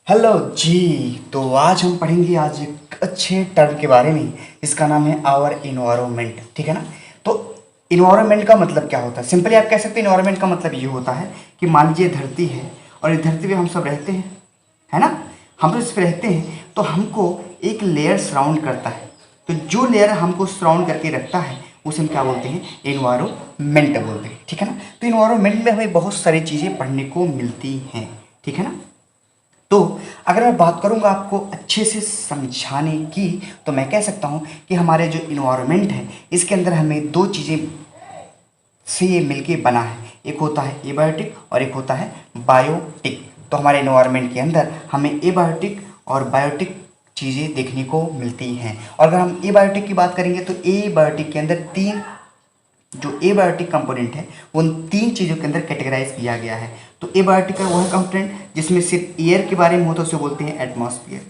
Hello जी। तो आज हम पढ़ेंगे आज एक अच्छे टर्म के बारे में। इसका नाम है आवर इन्वायरमेंट। ठीक है ना। तो इन्वायरमेंट का मतलब क्या होता है? सिंपली आप कह सकते हैं इन्वायरमेंट का मतलब ये होता है कि मान लीजिए धरती है और इस धरती पे हम सब रहते हैं, है ना। हम तो इस पर रहते हैं तो हमको एक लेयर सराउंड करता है। तो जो लेयर हमको सराउंड करके रखता है उसे हम क्या बोलते हैं? इन्वायरमेंट बोलते हैं। ठीक है ना। तो इन्वायरमेंट में हमें बहुत सारी चीज़ें पढ़ने को मिलती हैं। ठीक है ना। तो अगर मैं बात करूंगा आपको अच्छे से समझाने की, तो मैं कह सकता हूं कि हमारे जो इन्वायरमेंट है इसके अंदर हमें दो चीज़ें से ये मिलके बना है। एक होता है एबायोटिक और एक होता है बायोटिक। तो हमारे इन्वायरमेंट के अंदर हमें एबायोटिक और बायोटिक चीज़ें देखने को मिलती हैं। और अगर हम एबायोटिक की बात करेंगे तो एबायोटिक के अंदर तीन जो एबायोटिक कंपोनेंट है उन तीन चीज़ों के अंदर कैटेगराइज किया गया है। तो एबायोटिक का वह कंपोनेंट जिसमें सिर्फ एयर के बारे में होता है उसे बोलते हैं एटमॉस्फेयर।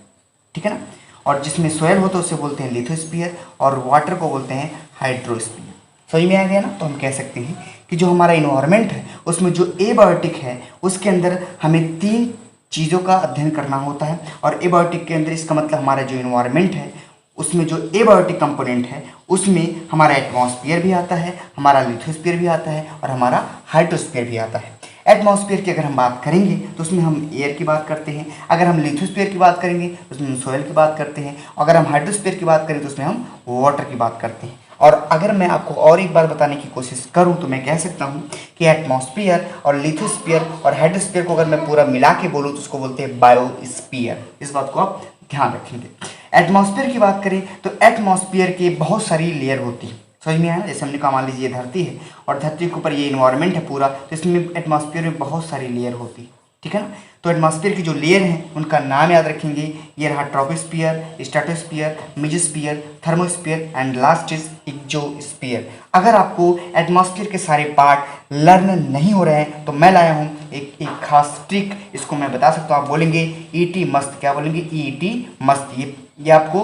ठीक है ना। और जिसमें सोयल होता है उसे बोलते हैं लिथोस्फीयर और वाटर को बोलते हैं हाइड्रोस्फीयर। समझ में आ गया ना। तो हम कह सकते हैं कि जो हमारा इन्वायरमेंट है उसमें जो एबायोटिक है उसके अंदर हमें तीन चीज़ों का अध्ययन करना होता है। और एबायोटिक के अंदर इसका मतलब हमारा जो इन्वायरमेंट है उसमें जो एबायोटिक कंपोनेंट है उसमें हमारा एटमॉस्फेयर भी आता है, हमारा लिथोस्फीयर भी आता है और हमारा हाइड्रोस्फीयर भी आता है। एटमॉस्फेयर की अगर हम बात करेंगे तो उसमें हम एयर की बात करते हैं। अगर हम लिथोस्फीयर की बात करेंगे तो उसमें हम सोयल की बात करते हैं। अगर हम हाइड्रोस्फीयर की बात करें तो उसमें हम वाटर की बात करते हैं। और अगर मैं आपको और एक बार बताने की कोशिश करूं तो मैं कह सकता हूं कि एटमॉस्फेयर और लिथोस्फीयर और हाइड्रोस्फीयर को अगर मैं पूरा मिला के बोलूँ तो उसको बोलते हैं बायोस्फीयर। इस बात को आप ध्यान रखेंगे। एटमॉस्फेयर की बात करें तो एटमॉस्फेयर की बहुत सारी लेयर होती है। समझ में आया। जैसे हमने कहा मान लीजिए धरती है और धरती के ऊपर ये इन्वायरमेंट है पूरा, तो इसमें एटमॉस्फेयर में बहुत सारी लेयर होती है। ठीक है ना। तो एटमॉस्फेयर की जो लेयर हैं उनका नाम याद रखेंगे। ये रहा troposphere, stratosphere, mesosphere, thermosphere and last is exosphere. अगर आपको एटमॉस्फेयर के सारे पार्ट लर्न नहीं हो रहे हैं तो मैं लाया हूँ एक खास ट्रिक। इसको मैं बता सकता हूँ। आप बोलेंगे ईटी मस्त। क्या बोलेंगे? ईटी मस्त। ये आपको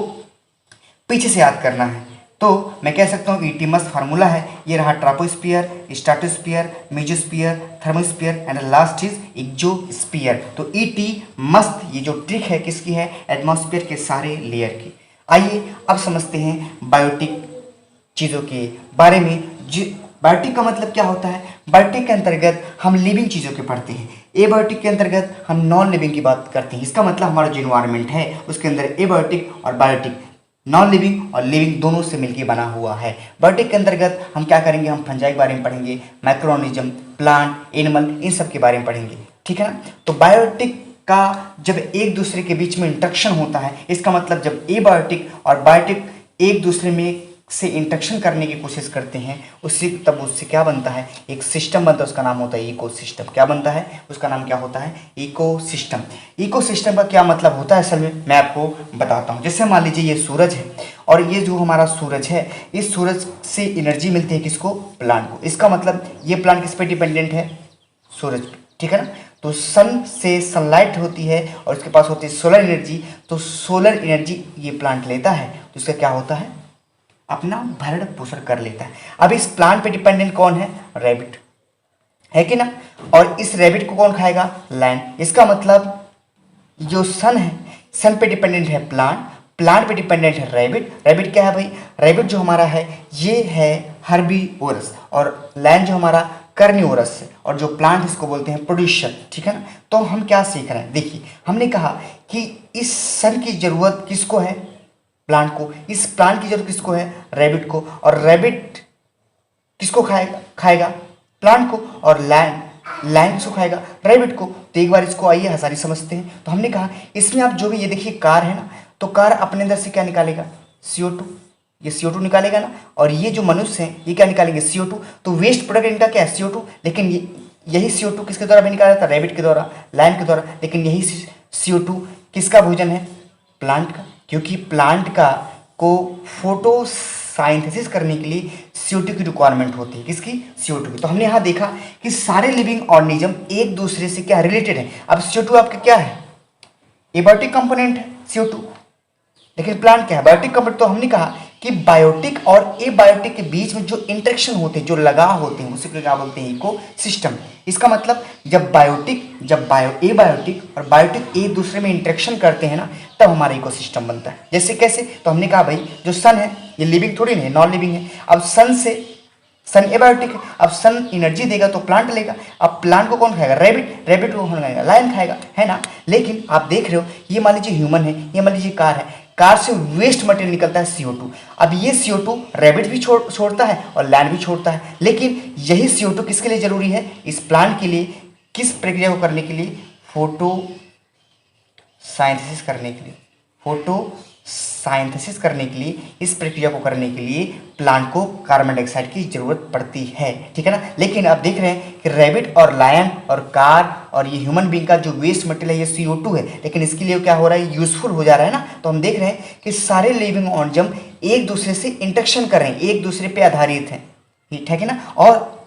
पीछे से याद करना है। तो मैं कह सकता हूँ ईटी मस्त फार्मूला है। ये रहा troposphere, stratosphere, mesosphere, thermosphere and last is exosphere. तो ईटी मस्त ये जो ट्रिक है किसकी है? एटमॉस्फेयर के सारे लेयर की। आइए अब समझते हैं बायोटिक चीज़ों के बारे में। बायोटिक का मतलब क्या होता है? बायोटिक के अंतर्गत हम लिविंग चीज़ों के पढ़ते हैं। एबायोटिक के अंतर्गत हम नॉन लिविंग की बात करते हैं। इसका मतलब हमारा जो इन्वायरमेंट है उसके अंदर एबायोटिक और बायोटिक, नॉन लिविंग और लिविंग दोनों से मिलकर बना हुआ है। बायोटिक के अंतर्गत हम क्या करेंगे? हम फंजाई के बारे में पढ़ेंगे, माइक्रोऑर्गेनिज्म, प्लांट, एनिमल, इन सब के बारे में पढ़ेंगे। ठीक है ना। तो बायोटिक का जब एक दूसरे के बीच में इंटरेक्शन होता है, इसका मतलब जब एबायोटिक और बायोटिक एक दूसरे में से इंटरेक्शन करने की कोशिश करते हैं तब उससे क्या बनता है? एक सिस्टम बनता है। उसका नाम होता है इकोसिस्टम। क्या बनता है? उसका नाम क्या होता है? इकोसिस्टम। इकोसिस्टम का क्या मतलब होता है असल में मैं आपको बताता हूँ। जैसे मान लीजिए ये सूरज है और ये जो हमारा सूरज है, इस सूरज से एनर्जी मिलती है किसको? प्लांट को। इसका मतलब ये प्लांट किस पे डिपेंडेंट है? सूरज पे। ठीक है ना। तो सन से सनलाइट होती है और इसके पास होती है सोलर एनर्जी। तो सोलर एनर्जी ये प्लांट लेता है तो इसका क्या होता है? अपना भरण पोषण कर लेता है। अब इस प्लांट पे डिपेंडेंट कौन है? रैबिट है कि ना। और इस रैबिट को कौन खाएगा? लैंड। इसका मतलब जो सन है, सन पे डिपेंडेंट है प्लांट, प्लांट पे डिपेंडेंट है रैबिट। रैबिट क्या है भाई? रैबिट जो हमारा है ये है हर्बीवोरस और लैंड जो हमारा कार्निवोरस है और जो प्लांट इसको बोलते हैं प्रोड्यूसर। ठीक है ना। तो हम क्या सीख रहे हैं? देखिए हमने कहा कि इस सन की जरूरत किसको है? प्लांट को। इस प्लांट की जरूरत किसको है? रैबिट को। और रैबिट किसको खाएगा? प्लांट को। और लैंड किसको खाएगा? रैबिट को। तो एक बार इसको आइए आसानी समझते हैं। तो हमने कहा इसमें आप जो भी ये देखिए कार है ना, तो कार अपने अंदर से क्या निकालेगा? CO2। ये CO2 निकालेगा ना। और ये जो मनुष्य हैं ये क्या निकालेंगे? CO2। तो वेस्ट प्रोडक्ट इनका क्या है? CO2। लेकिन यही CO2 किसके द्वारा भी निकाला जाता है? रैबिट के द्वारा, लैंड के द्वारा। लेकिन यही CO2 किसका भोजन है? प्लांट का। क्योंकि प्लांट का को फोटोसाइंथेसिस करने के लिए CO2 की रिक्वायरमेंट होती है। किसकी? CO2 की। तो हमने यहाँ देखा कि सारे लिविंग ऑर्गेनिज्म एक दूसरे से क्या रिलेटेड है। अब CO2 आपका क्या है? एबायोटिक कंपोनेंट है CO2। लेकिन प्लांट क्या है? Biotic component. तो हमने कहा कि बायोटिक और एबायोटिक के बीच में जो इंटरेक्शन होते हैं, जो लगाव होते हैं, उसे क्या बोलते हैं? Ecosystem. इसका मतलब जब एबायोटिक और बायोटिक एक दूसरे में इंटरेक्शन करते हैं ना, तब हमारा इको सिस्टम बनता है। जैसे कैसे? तो हमने कहा भाई जो सन है ये लिविंग थोड़ी नहीं है, नॉन लिविंग है। अब सन एबायोटिक है, अब सन एनर्जी देगा तो प्लांट लेगा। अब प्लांट को कौन खाएगा? रैबिट को कौन खाएगा? लायन खाएगा, है ना। लेकिन आप देख रहे हो, ये मान लीजिए ह्यूमन है, ये मान लीजिए कार है, कार से वेस्ट मटेरियल निकलता है CO2। अब ये CO2 रैबिट भी छोड़ता है और लैंड भी छोड़ता है, लेकिन यही CO2 किसके लिए जरूरी है? इस प्लांट के लिए। किस प्रक्रिया को करने के लिए? फोटोसाइंथेसिस करने के लिए, इस प्रक्रिया को करने के लिए प्लांट को कार्बन डाइऑक्साइड की जरूरत पड़ती है, ठीक है ना। लेकिन आप देख रहे हैं कि रैबिट और लायन और कार और ये ह्यूमन बीइंग का जो वेस्ट मटेरियल है ये CO2 है, लेकिन इसके लिए क्या हो रहा है? यूजफुल हो जा रहा है ना। तो हम देख रहे हैं कि सारे लिविंग ऑर्गेनिज्म एक दूसरे से इंटरेक्शन कर रहे हैं, एक दूसरे पे आधारित हैं, ठीक है ना।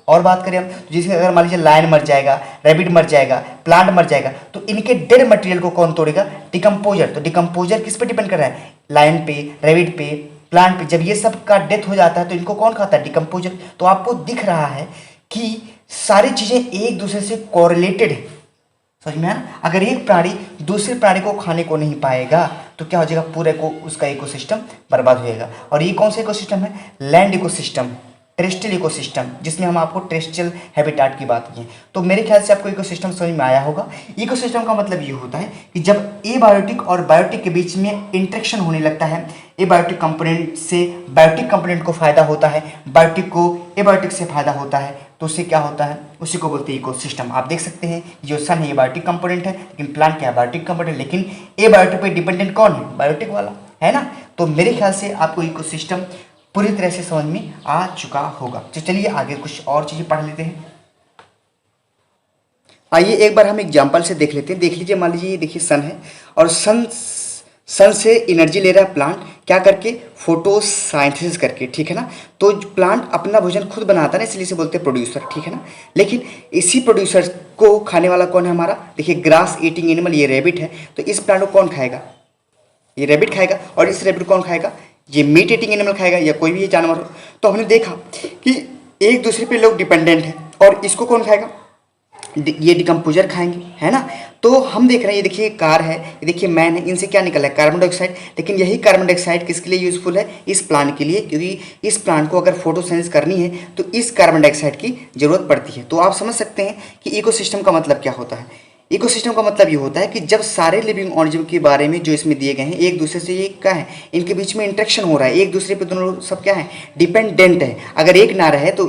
और बात करें हम, तो जैसे अगर मान लीजिए लायन मर जाएगा, रैबिट मर जाएगा, प्लांट मर जाएगा, तो इनके डेड मटेरियल को कौन तोड़ेगा? डिकम्पोजर। तो डिकम्पोजर किस पे डिपेंड कर रहा है? लायन पे, रैबिट पे, प्लांट पे। जब ये सब का डेथ हो जाता है तो इनको कौन खाता है? डिकम्पोजर। तो आपको दिख रहा है कि सारी चीजें एक दूसरे से कोरिलेटेड है, समझ में आया ना। अगर एक प्राणी दूसरे प्राणी को खाने को नहीं पाएगा तो क्या हो जाएगा? पूरे को उसका इकोसिस्टम बर्बाद हो जाएगा। और ये कौन सा इकोसिस्टम है? लैंड इकोसिस्टम, टेरेस्ट्रियल इकोसिस्टम, जिसमें हम आपको टेरेस्ट्रियल हैबिटाट की बात की है। तो मेरे ख्याल से आपको इकोसिस्टम समझ में आया होगा। इकोसिस्टम का मतलब ये होता है कि जब एबायोटिक और बायोटिक के बीच में इंटरेक्शन होने लगता है, एबायोटिक कंपोनेंट से बायोटिक कंपोनेंट को फायदा होता है, बायोटिक को एबायोटिक से फायदा होता है, तो उससे क्या होता है? उसी को बोलते हैं इकोसिस्टम। आप देख सकते हैं जो सन है ये बायोटिक कंपोनेंट है, लेकिन प्लांट क्या है? Biotic component. लेकिन एबायोटिक पे डिपेंडेंट कौन है? बायोटिक वाला, है ना। तो मेरे ख्याल से आपको इकोसिस्टम पूरी तरह से समझ में आ चुका होगा। तो चलिए आगे कुछ और चीजें पढ़ लेते हैं। आइए एक बार हम एग्जाम्पल से देख लेते हैं। देख लीजिए, मान लीजिए ये देखिए सन है और सन से एनर्जी ले रहा है प्लांट, क्या करके? फोटोसाइंथेसिस करके, ठीक है ना। तो प्लांट अपना भोजन खुद बनाता है ना, इसलिए इसे बोलते हैं प्रोड्यूसर, ठीक है ना। लेकिन इसी प्रोड्यूसर को खाने वाला कौन है हमारा? देखिए ग्रास ईटिंग एनिमल, ये रैबिट है, तो इस प्लांट को कौन खाएगा? ये रैबिट खाएगा। और इस रैबिट कौन खाएगा? ये मीट ईटिंग एनिमल खाएगा, या कोई भी ये जानवर हो। तो हमने देखा कि एक दूसरे पे लोग डिपेंडेंट है। और इसको कौन खाएगा? ये डिकम्पोजर खाएंगे, है ना। तो हम देख रहे हैं, ये देखिए कार है, ये देखिए मैन है, इनसे क्या निकल रहा है? Carbon dioxide. लेकिन यही कार्बन डाइऑक्साइड किसके लिए यूजफुल है? इस प्लांट के लिए, क्योंकि इस प्लांट को अगर फोटोसिंथेसिस करनी है तो इस कार्बन डाइऑक्साइड की जरूरत पड़ती है। तो आप समझ सकते हैं कि इकोसिस्टम का मतलब क्या होता है। इकोसिस्टम का मतलब ये होता है कि जब सारे लिविंग ऑर्गेनिज्म के बारे में जो इसमें दिए गए हैं, एक दूसरे से ये क्या है? इनके बीच में इंटरेक्शन हो रहा है, एक दूसरे पे दोनों सब क्या है? डिपेंडेंट है। अगर एक ना रहे तो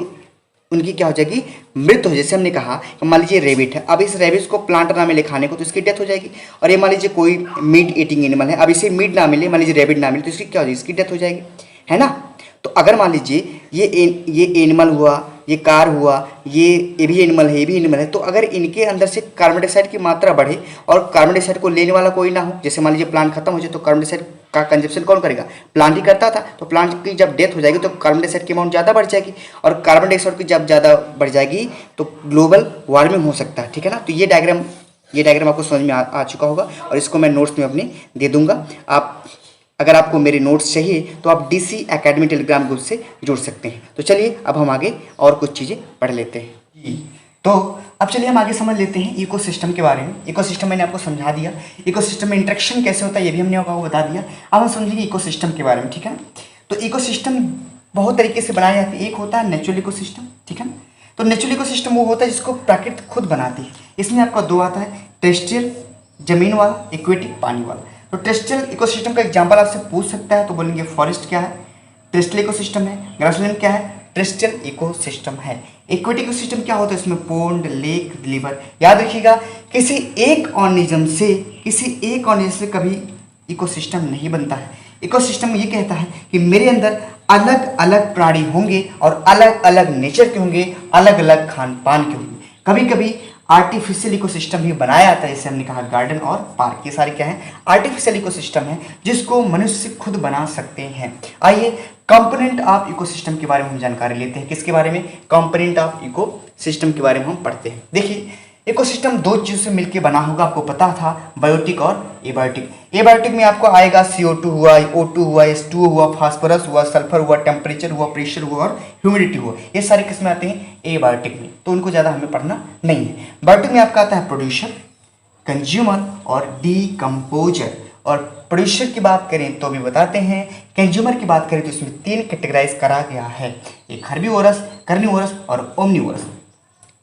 उनकी क्या हो जाएगी? मृत्यु हो। जैसे हमने कहा, मान लीजिए रेबिट है, अब इस रेबिट को प्लांट ना मिले खाने को तो इसकी डेथ हो जाएगी। और ये मान लीजिए कोई मीट ईटिंग एनिमल है, अब इसे मीट ना मिले, मान लीजिए रेबिट ना मिले, तो इसकी क्या हो जाएगी? इसकी डेथ हो जाएगी, है ना। तो अगर मान लीजिए ये एनिमल हुआ, ये कार हुआ, ये भी एनिमल है, ये भी एनिमल है, तो अगर इनके अंदर से कार्बन डाइऑक्साइड की मात्रा बढ़े और कार्बन डाइऑक्साइड को लेने वाला कोई ना हो, जैसे मान लीजिए प्लांट खत्म हो जाए तो कार्बन डाइऑक्साइड का कंजप्शन कौन करेगा? प्लांट ही करता था। तो प्लांट की जब डेथ हो जाएगी तो कार्बन डाइऑक्साइड की अमाउंट ज़्यादा बढ़ जाएगी, और कार्बन डाइऑक्साइड की जब ज़्यादा बढ़ जाएगी तो ग्लोबल वार्मिंग हो सकता है, ठीक है ना। तो ये डायग्राम आपको समझ में आ चुका होगा, और इसको मैं नोट्स में अपने दे दूंगा। अगर आपको मेरे नोट्स चाहिए तो आप DC एकेडमी टेलीग्राम ग्रुप से जुड़ सकते हैं। तो चलिए अब हम आगे और कुछ चीज़ें पढ़ लेते हैं। तो अब चलिए हम आगे समझ लेते हैं इकोसिस्टम के बारे में। इकोसिस्टम मैंने आपको समझा दिया, इकोसिस्टम में इंटरेक्शन कैसे होता है ये भी हमने आपको बता दिया। अब हम समझेंगे इकोसिस्टम के बारे में, ठीक है ना। तो इकोसिस्टम बहुत तरीके से बनाया जाता है। एक होता है नेचुरल इकोसिस्टम, ठीक है ना। तो नेचुरल इकोसिस्टम वो होता है जिसको प्रकृति खुद बनाती है। इसमें आपका दो आता है, टेरेस्ट्रियल जमीन वाला, एक्वेटिक पानी वाला। तो टेरेस्ट्रियल इकोसिस्टम का एग्जांपल आपसे पूछ सकता है तो बोलेंगे फॉरेस्ट क्या है? टेरेस्ट्रियल इकोसिस्टम है। ग्रासलैंड क्या है? टेरेस्ट्रियल इकोसिस्टम है। एक्वेटिक इकोसिस्टम क्या होता है? इसमें पोंड, लेक, रिवर। याद रखिएगा, किसी एक ऑर्गेनिज्म से कभी इकोसिस्टम नहीं बनता है। इकोसिस्टम ये कहता है कि मेरे अंदर अलग अलग प्राणी होंगे और अलग अलग नेचर के होंगे, अलग अलग खान पान के होंगे। कभी कभी आर्टिफिशियल इकोसिस्टम भी बनाया जाता है, जैसे हमने कहा गार्डन और पार्क। ये सारे क्या है? आर्टिफिशियल इकोसिस्टम है जिसको मनुष्य खुद बना सकते हैं। आइए कंपोनेंट ऑफ इकोसिस्टम के बारे में हम जानकारी लेते हैं। किसके बारे में? कंपोनेंट ऑफ इकोसिस्टम के बारे में हम पढ़ते हैं। देखिए इकोसिस्टम दो चीज़ों से मिलकर बना होगा, आपको पता था, बायोटिक और एबायोटिक। एबायोटिक में आपको आएगा CO2 हुआ, O2 हुआ, H2O हुआ, फास्फोरस हुआ, सल्फर हुआ, टेम्परेचर हुआ, प्रेशर हुआ और ह्यूमिडिटी हुआ, ये सारी किस्में आते हैं एबायोटिक में, तो उनको ज़्यादा हमें पढ़ना नहीं है। बायोटिक में आपका आता है प्रोड्यूसर, कंज्यूमर और डीकम्पोजर। और प्रोड्यूसर की बात करें तो भी बताते हैं, कंज्यूमर की बात करें तो इसमें 3 कैटेगराइज करा गया है, एक हर्बीवोरस, कार्निवोरस और ओमनिवोरस,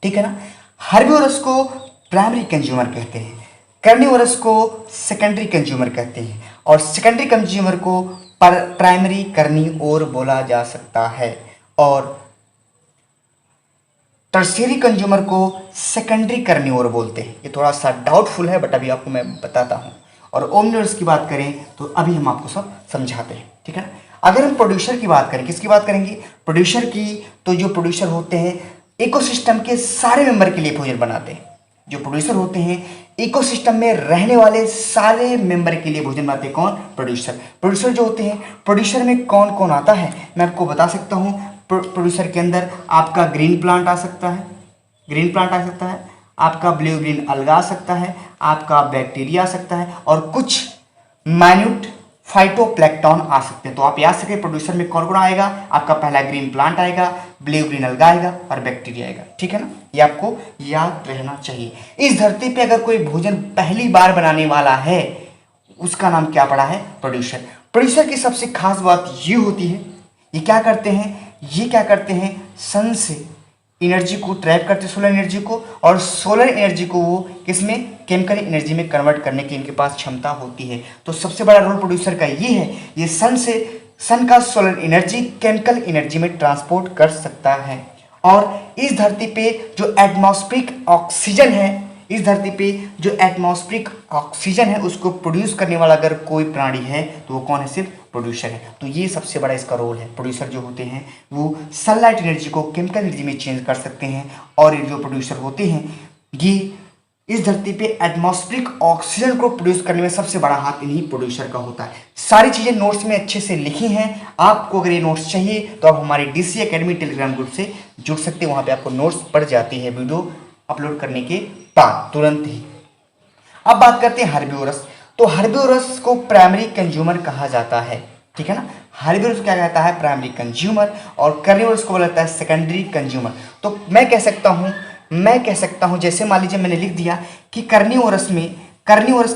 ठीक है ना। हर्बीवोरस को प्राइमरी कंज्यूमर कहते हैं, कार्निवोरस को सेकेंडरी कंज्यूमर कहते हैं और सेकेंडरी कंज्यूमर को प्राइमरी कार्निवोर बोला जा सकता है और टर्शियरी कंज्यूमर को सेकेंडरी कार्निवोर बोलते हैं। ये थोड़ा सा डाउटफुल है बट अभी आपको मैं बताता हूँ। और ओमनिवोरस की बात करें तो अभी हम आपको सब समझाते हैं, ठीक है ना। अगर हम प्रोड्यूसर की बात करें, किसकी बात करेंगे, प्रोड्यूसर की, तो जो प्रोड्यूसर होते हैं इकोसिस्टम के सारे मेंबर के लिए भोजन बनाते हैं। जो प्रोड्यूसर होते हैं इकोसिस्टम में रहने वाले सारे मेंबर के लिए भोजन बनाते हैं, कौन, प्रोड्यूसर। प्रोड्यूसर जो होते हैं, प्रोड्यूसर में कौन कौन आता है मैं आपको बता सकता हूँ। प्रोड्यूसर के अंदर आपका ग्रीन प्लांट आ सकता है, ग्रीन प्लांट आ सकता है, आपका ब्लू ग्रीन अलगा आ सकता है, आपका बैक्टीरिया आ सकता है और कुछ माइन्यूट फाइटोप्लैंक्टन आ सकते हैं। तो आप याद सके प्रोड्यूसर में कौन कौन आएगा, आपका पहला ग्रीन प्लांट आएगा, ब्लू ग्रीन अलगा आएगा और बैक्टीरिया आएगा, ठीक है ना। ये आपको याद रहना चाहिए। इस धरती पे अगर कोई भोजन पहली बार बनाने वाला है उसका नाम क्या पड़ा है, प्रोड्यूसर। प्रोड्यूसर की सबसे खास बात ये होती है, ये क्या करते हैं, ये क्या करते हैं, सन से एनर्जी को ट्रैप करते, सोलर एनर्जी को, और सोलर एनर्जी को वो किसमें, केमिकल एनर्जी में कन्वर्ट करने की इनके पास क्षमता होती है। तो सबसे बड़ा रोल प्रोड्यूसर का ये है, ये सन का सोलर एनर्जी केमिकल एनर्जी में ट्रांसपोर्ट कर सकता है। और इस धरती पे जो एटमॉस्फेरिक ऑक्सीजन है, इस धरती पे जो एटमॉस्फेरिक ऑक्सीजन है उसको प्रोड्यूस करने वाला अगर कोई प्राणी है तो वो कौन है, सिर्फ प्रोड्यूसर है। तो ये सबसे बड़ा इसका रोल है। प्रोड्यूसर जो होते हैं वो सनलाइट एनर्जी को केमिकल एनर्जी में चेंज कर सकते हैं और ये जो प्रोड्यूसर होते हैं ये इस धरती पे एटमॉस्फेरिक ऑक्सीजन को प्रोड्यूस करने में सबसे बड़ा हाथ इन्हीं प्रोड्यूसर का होता है। सारी चीज़ें नोट्स में अच्छे से लिखी हैं। आपको अगर ये नोट्स चाहिए तो आप हमारे DC एकेडमी टेलीग्राम ग्रुप से जुड़ सकते हैं, वहाँ पे आपको नोट्स पड़ जाती है वीडियो अपलोड करने के बाद तुरंत ही। अब बात करते हैं हर्बीवोरस। तो हर्बीवोरस को प्राइमरी कंज्यूमर कहा जाता है, ठीक है ना। हर्बीवोरस क्या कहता है, प्राइमरी कंज्यूमर, और कार्निवोरस को बोला जाता है सेकेंडरी कंज्यूमर। तो मैं कह सकता हूँ जैसे मान लीजिए मैंने लिख दिया कि कार्निवोरस की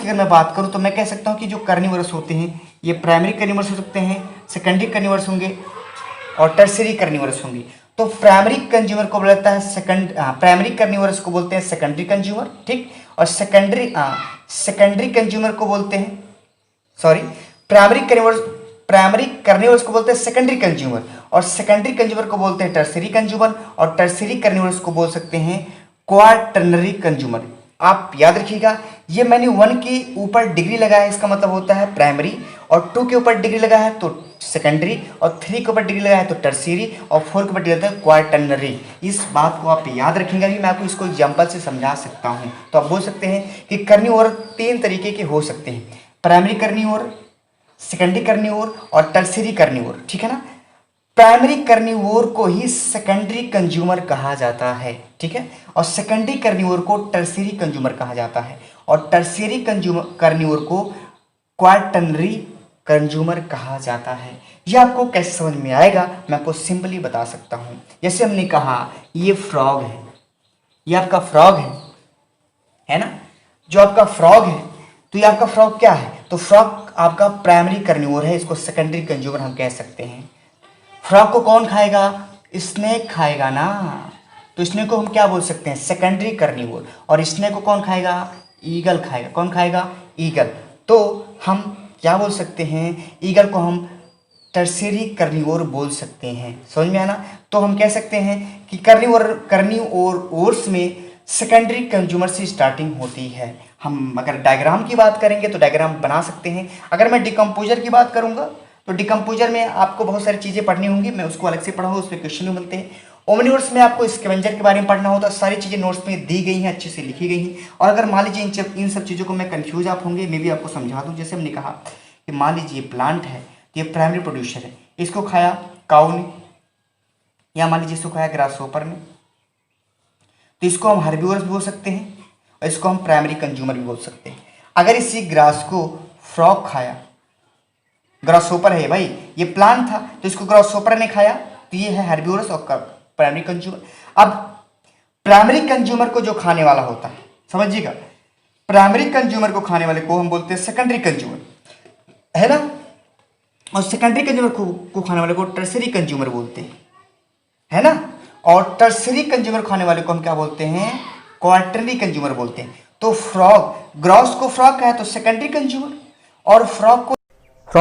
अगर मैं बात करूँ तो मैं कह सकता हूँ कि जो कार्निवोरस होते हैं ये प्राइमरी कार्निवोरस हो सकते हैं, सेकेंडरी कार्निवोरस होंगे और टर्शियरी कार्निवोरस होंगे। तो प्राइमरी कंज्यूमर को बोला जाता है प्राइमरी कार्निवोरस को बोलते हैं सेकेंडरी कंज्यूमर, ठीक। और सेकेंडरी कंज्यूमर को बोलते हैं, सॉरी, प्राइमरी कार्निवोरस को बोलते हैं सेकेंडरी कंज्यूमर और सेकेंडरी कंज्यूमर को बोलते हैं टर्शियरी कंज्यूमर और टर्शियरी कार्निवोरस को बोल सकते हैं क्वाटर्नरी कंज्यूमर। आप याद रखिएगा, ये मैंने 1 के ऊपर डिग्री लगाया है, इसका मतलब होता है प्राइमरी, और 2 के ऊपर डिग्री लगा है तो सेकेंडरी, और 3 के ऊपर डिग्री लगा है तो टर्शियरी, और 4 के ऊपर डिग्री लगा है क्वाटर्नरी। इस बात को आप याद रखेंगे। मैं आपको इसको एग्जाम्पल से समझा सकता हूँ। तो आप बोल सकते हैं कि कार्निवोर 3 तरीके के हो सकते हैं, प्राइमरी कार्निवोर, सेकेंडरी कार्निवोर और टर्शियरी कार्निवोर, ठीक है ना। प्राइमरी कार्निवोर को ही सेकेंडरी कंज्यूमर कहा जाता है, ठीक है, और सेकेंडरी कार्निवोर को टर्शियरी कंज्यूमर कहा जाता है और टर्शियरी कार्निवोर को क्वाटर्नरी कंज्यूमर कहा जाता है। यह आपको कैसे समझ में आएगा मैं आपको सिंपली बता सकता हूँ। जैसे हमने कहा ये फ्रॉग है, ये आपका फ्रॉग है ना, जो आपका फ्रॉग है, तो ये आपका फ्रॉग क्या है, तो फ्रॉग आपका प्राइमरी कार्निवोर है, इसको सेकेंडरी कंज्यूमर हम कह सकते हैं। फ्रॉग को कौन खाएगा, स्नेक खाएगा ना, तो स्नेक को हम क्या बोल सकते हैं, सेकेंडरी कार्निवोर। और स्नेक को कौन खाएगा, ईगल खाएगा। कौन खाएगा, ईगल। तो हम क्या बोल सकते हैं, ईगल को हम टर्शियरी कार्निवोर बोल सकते हैं। समझ में आया ना। तो हम कह सकते हैं कि कार्निवोर्स में सेकेंडरी कंज्यूमर से स्टार्टिंग होती है। हम अगर डायग्राम की बात करेंगे तो डायग्राम बना सकते हैं। अगर मैं डिकम्पोजर की बात करूंगा तो डिकम्पोजर में आपको बहुत सारी चीज़ें पढ़नी होंगी, मैं उसको अलग से पढ़ाऊंगा, उसमें क्वेश्चन भी मिलते हैं। ओमनिवोरस में आपको स्कैवेंजर के बारे में पढ़ना होता है। सारी चीज़ें नोट्स में दी गई हैं, अच्छे से लिखी गई हैं। और अगर मान लीजिए इन सब चीज़ों को मैं कन्फ्यूज आप होंगे, मैं भी आपको समझा दूँ। जैसे हमने कहा कि मान लीजिए प्लांट है, ये प्राइमरी प्रोड्यूसर है, इसको खाया काऊ ने, या मान लीजिए इसको खाया ग्रासहोपर ने, तो इसको हम हर्बीवोरस बोल सकते हैं। और इसको हम प्राइमरी कंज्यूमर भी बोल सकते हैं। अगर इसी ग्रास को फ्रॉग खाया, ग्रासहोपर है भाई, ये प्लांट था तो इसको ग्रासहोपर ने खाया, तो ये है हेर्बिवोरस और प्राइमरी कंज्यूमर। अब प्राइमरी कंज्यूमर को जो खाने वाला होता है, समझिएगा, प्राइमरी कंज्यूमर को खाने वाले को हम बोलते हैं सेकेंडरी कंज्यूमर, है ना, और सेकेंडरी कंज्यूमर को खाने वाले को टर्सरी कंज्यूमर बोलते हैं, है ना, और टर्सरी कंज्यूमर खाने वाले को हम क्या बोलते हैं, क्वार्टरली कंज्यूमर बोलते हैं। तो फ्रॉग, ग्रॉस को फ्रॉग खाया तो सेकेंडरी कंज्यूमर, और फ्रॉग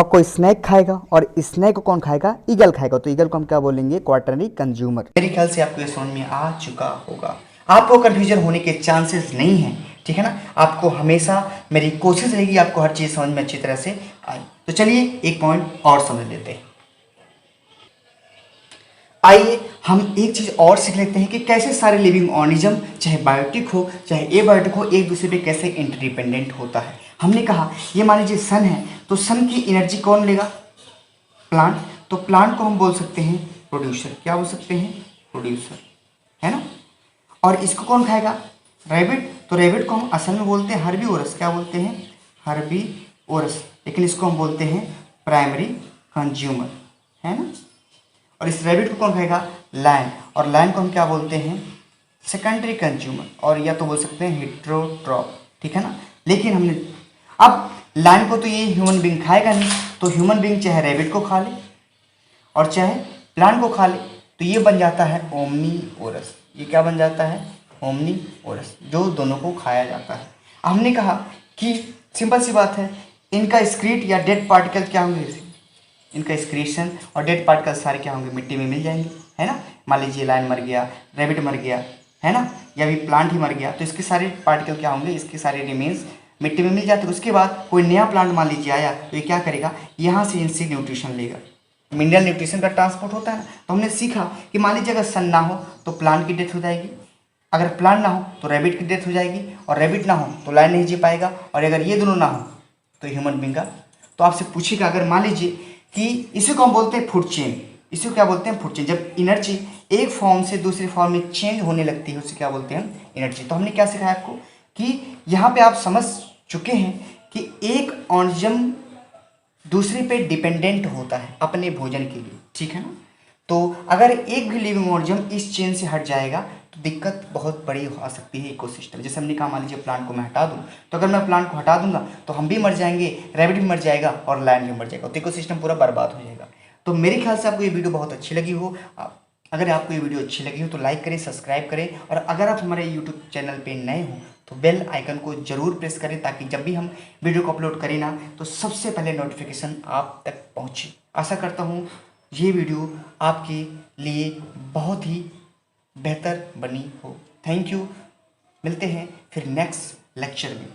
को स्नैक खाएगा, और स्नैक को कौन खाएगा, ईगल खाएगा, तो ईगल को हम क्या बोलेंगे, क्वार्टरली कंज्यूमर। मेरे ख्याल से आपको ये समझ में आ चुका होगा, आपको कंफ्यूजन होने के चांसेस नहीं है, ठीक है ना। आपको हमेशा मेरी कोशिश रहेगी आपको हर चीज़ समझ में अच्छी तरह से आए। तो चलिए एक पॉइंट और समझ लेते हैं। आइए हम एक चीज़ और सीख लेते हैं कि कैसे सारे लिविंग ऑर्गेनिज्म, चाहे बायोटिक हो चाहे एबायोटिक हो, एक दूसरे पे कैसे इंटरडिपेंडेंट होता है। हमने कहा ये मान लीजिए सन है, तो सन की एनर्जी कौन लेगा, प्लांट, तो प्लांट को हम बोल सकते हैं प्रोड्यूसर, क्या बोल सकते हैं, प्रोड्यूसर, है ना। और इसको कौन खाएगा, रैबिट, तो रैबिट को हम असल में बोलते हैं हर्बीवोरस, क्या बोलते हैं, हर्बीवोरस, लेकिन इसको हम बोलते हैं प्राइमरी कंज्यूमर, है ना। और इस रैबिट को कौन खाएगा, लायन, और लायन को हम क्या बोलते हैं, सेकेंडरी कंज्यूमर, और या तो बोल सकते हैं हिट्रोट्रॉप, ठीक है ना। लेकिन हमने अब लायन को तो ये ह्यूमन बींग खाएगा नहीं, तो ह्यूमन बींग चाहे रैबिट को खा ले और चाहे प्लांट को खा ले, तो ये बन जाता है ओमनीवोरस। ये क्या बन जाता है, ओमनीवोरस, जो दोनों को खाया जाता है। हमने कहा कि सिंपल सी बात है, इनका स्क्रीट या डेड पार्टिकल क्या होंगे, इनका एक्सक्रीशन और डेड पार्टिकल सारे क्या होंगे, मिट्टी में मिल जाएंगे, है ना। मान लीजिए लायन मर गया, रैबिट मर गया, है ना, या भी प्लांट ही मर गया, तो इसके सारे पार्टिकल क्या होंगे, इसके सारे रिमेन्स मिट्टी में मिल जाते हैं। उसके बाद कोई नया प्लांट मान लीजिए आया, तो ये क्या करेगा, यहाँ से इनसे न्यूट्रिशन लेगा, मिनरल न्यूट्रिशन का ट्रांसपोर्ट होता है ना। तो हमने सीखा कि मान लीजिए अगर सन ना हो तो प्लांट की डेथ हो जाएगी, अगर प्लांट ना हो तो रैबिट की डेथ हो जाएगी, और रैबिट ना हो तो लायन नहीं जी पाएगा, और अगर ये दोनों ना हो तो ह्यूमन बींग का। तो आपसे पूछेगा, अगर मान लीजिए कि इसी को हम बोलते हैं फूड चेन, इसी को क्या बोलते हैं, फूड चेन, जब एनर्जी एक फॉर्म से दूसरी फॉर्म में चेंज होने लगती है उसे क्या बोलते हैं, एनर्जी। तो हमने क्या सिखाया आपको कि यहाँ पे आप समझ चुके हैं कि एक ऑर्गेनिज्म दूसरे पे डिपेंडेंट होता है अपने भोजन के लिए, ठीक है ना। तो अगर एक भी लिविंग ऑर्गेनिज्म इस चेन से हट जाएगा तो दिक्कत बहुत बड़ी आ सकती है इकोसिस्टम। जैसे हमने कहा मान लीजिए प्लांट को मैं हटा दूं, तो अगर मैं प्लांट को हटा दूंगा तो हम भी मर जाएंगे, रैबिट भी मर जाएगा और लायन भी मर जाएगा, तो इकोसिस्टम पूरा बर्बाद हो जाएगा। तो मेरे ख्याल से आपको ये वीडियो बहुत अच्छी लगी हो। अगर आपको ये वीडियो अच्छी लगी हो तो लाइक करें, सब्सक्राइब करें, और अगर आप हमारे यूट्यूब चैनल पे नए हो तो बेल आइकन को जरूर प्रेस करें, ताकि जब भी हम वीडियो को अपलोड करें ना, तो सबसे पहले नोटिफिकेशन आप तक पहुँचे। आशा करता हूँ ये वीडियो आपके लिए बहुत ही बेहतर बनी हो। थैंक यू, मिलते हैं फिर नेक्स्ट लेक्चर में।